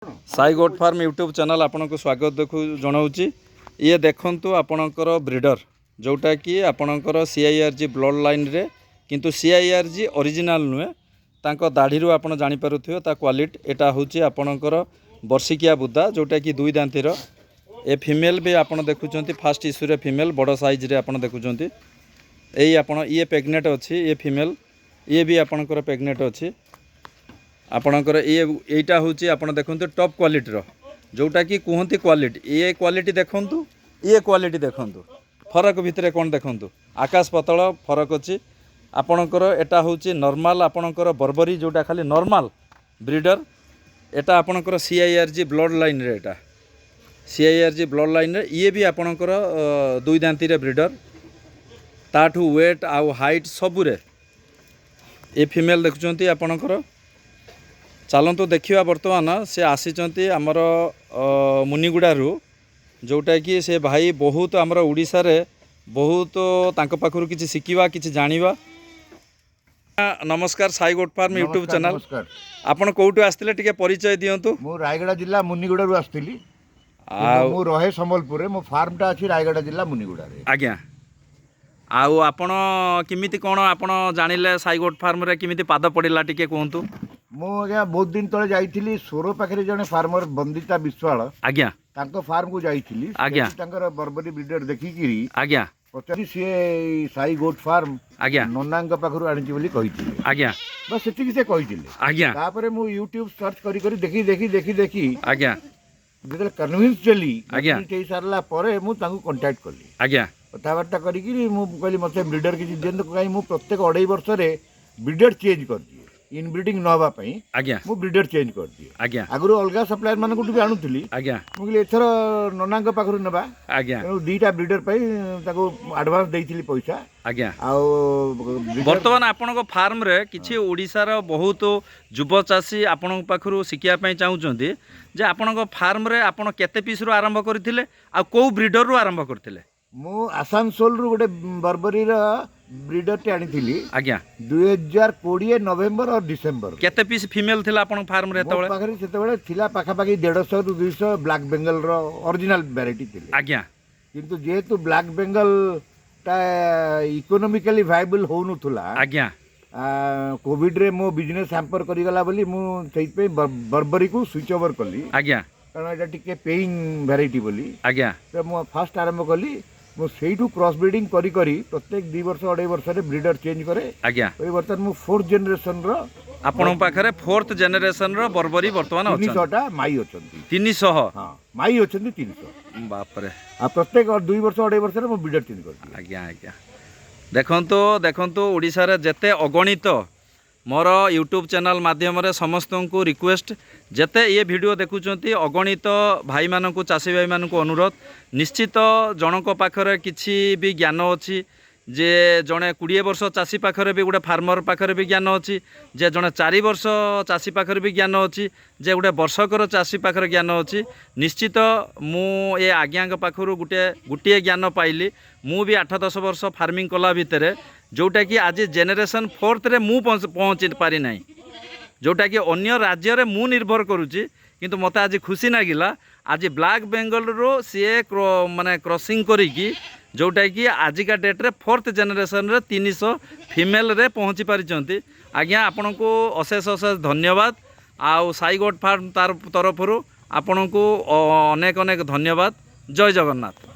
Sai goat farm YouTube channel आपन को स्वागत देखु जनाऊँगी। ये देखंतु आपणकर ब्रीडर जोटा कि आपणकर CIRG ब्लड लाइन रे किंतु CIRG ओरिजिनल नुहे तांको दाढ़ी आपन जानि पारुथिबे ता क्वालिटी एटा होची आपणकर वर्षिकिया बुदा जोटा कि दुई दांतीर ए फीमेल भी आपन देखुचंती फास्ट इश्यू रे फीमेल बड़ साइज रे आपन देखुचंती एई आपन ये प्रेग्नेंट अछि ये फीमेल ये भी आपणकर प्रेग्नेंट अछि आपणकर येटा होची आपण देखंतु टॉप क्वालिटी रो जोटा कि कहंती क्वालिटी ये क्वालिटी देखंतु ये क्वालिटी देखंतु फरक भितरे कोन देखंतु आकाश पतल फरक अछि आपणकर एटा होची नॉर्मल आपणकर बर्बरी जोटा खाली नॉर्मल ब्रीडर एटा आपणकर CIRG ब्लड लाइन रे एटा CIRG ब्लड लाइन रे ये भी आपणकर दुई दांती रे ब्रीडर ताठू वेट आउ हाइट सबु रे ए फीमेल देखुचंती आपणकर चलतु देखा बर्तमान से आसी आमर मुनिगुड़ू जोटा कि से भाई बहुत आमर उड़ीसा रे बहुत तांको पाखरु किछि शिखिबा किछि जानिबा। नमस्कार Sai goat farm YouTube channel आपन कोउटु आस्तिले टिके परिचय दियंतु। मु रायगड़ा जिला मुनिगुड़ारू आस्तिली मु रहे संबलपुर रे मो फार्मटा अछि रायगड़ा जिला मुनिगुड़ा रे। आज्ञा आउ आपण किमिति कोन आपण जानिले साई गोट फार्म रे किमिति पाद पड़िला टिके कहंतु। मु आज्ञा बहुत दिन तले जाइथिली सोरो पाखरे जने फार्मर बंदिता विश्वाल आज्ञा तांको फार्म को जाइथिली आज्ञा तांकर बर्बरी ब्रीडर देखि किरी आज्ञा पचारी से साई गोट फार्म आज्ञा नन्नांग पाखरु आनिछि बोली कहिथिले आज्ञा बस सेति से कहिथिले आज्ञा तापरे मु यूट्यूब सर्च करी करी देखि आज्ञा जेतले कन्विंस चली आज्ञा तेई सारला परे मु तांको कांटेक्ट करली आज्ञा कथबार्ता करी मु कहली मते ब्रीडर किछि दियंतु काई मु प्रत्येक 2.5 वर्ष रे ब्रीडर चेंज कर दिए इनब्रीडिंग नवा पई आज्ञा मु ब्रीडर चेंज कर दिए आज्ञा आगुरो अलगा सप्लायर माने कोटु भी आनुथली आज्ञा मु कहली एथर ननांग पाखरु नबा आज्ञा दीटा ब्रीडर पई ताको एडवांस देइथिली पैसा आज्ञा आ वर्तमान आपन फार्म रे किछि ओडिसा रो बहुत युवा चाषी आपन पाखरु शिकिया पई चाहुचंती जे आपन फार्म रे आपन केते पीस रो आरंभ करथिले आ को ब्रीडर रो आरंभ करथिले। मु आसानसोल रु गोटे बर्बरी रो ब्रीडर टे आनिथिली आज्ञा 2020 नवेम्बर और डिसेम्बर केते पीस फीमेल थिला आपन फार्म रे तबळे पाखरे सेतेबेले थिला पाखा पाखी 150 रु 200 ब्लैक बेंगल रो ओरिजिनल वैरायटी थिले आज्ञा किंतु जेहेतु ब्लैक बेंगल ता इकोनॉमिकली वायबल होनुथुला आज्ञा कोविड रे मो बिजनेस हैम्पर करी गला बोली मु सेइ पे बर्बरी को स्विच ओवर कली आज्ञा कारण एटा टिके पेइंग वैरायटी बोली आज्ञा तो मु फर्स्ट आरंभ कली मु सेइठू क्रॉस ब्रीडिंग करी करी प्रत्येक 2 वर्ष 2.5 वर्ष रे ब्रीडर चेंज करे आज्ञा ओइ वर्तमान मु फोर्थ जनरेशन रो आपन पाखरे फोर्थ जनरेशन रो बर्बरी वर्तमान अछि 300 टा माई अछंती 300 हां माई अछंती 300 बाप रे आ प्रत्येक 2 वर्ष 2.5 वर्ष रे मु ब्रीडर चेंज करती आज्ञा आज्ञा देखंतु ओडिसा रे जते अगणित मोर यूट्यूब चैनल माध्यम रे समस्त को रिक्वेस्ट जेते ये वीडियो देखुचंती अगणित भाई मानकु चाषी भाई मानकु अनुरोध निश्चित जनक पाखरे किछि भी ज्ञान अछि जे जने 20 वर्ष चाषी पाखरे भी गोटे फार्मर पाखरे भी ज्ञान अछि जे जने 4 वर्ष चाषी पाखरे भी ज्ञान अछि जे गोटे वर्षकर चाषी पाखरे ज्ञान अछि निश्चित मु ए आज्ञाक पाखरु गुटे ज्ञान पाइली मु भी 8-10 वर्ष फार्मिंग कला भितरे जोटा कि आज जेनेरेशन 4th रे मु पहुँची पारि ना जोटा कि अन्य राज्य रे मु निर्भर करुच्ची किंतु मते आज खुशी नागिला आज ब्लैक बेंगल रो सी माने क्रॉसिंग करिकी जोटा कि आजिका डेट रे 4th जेनेरेशन रे 300 फीमेल रे पहुँची पारिचंती। आज्ञा आपन को अशेष धन्यवाद आउ साई गोट फार्म तार तरफ आपन को अनेक अनेक धन्यवाद। जय जगन्नाथ।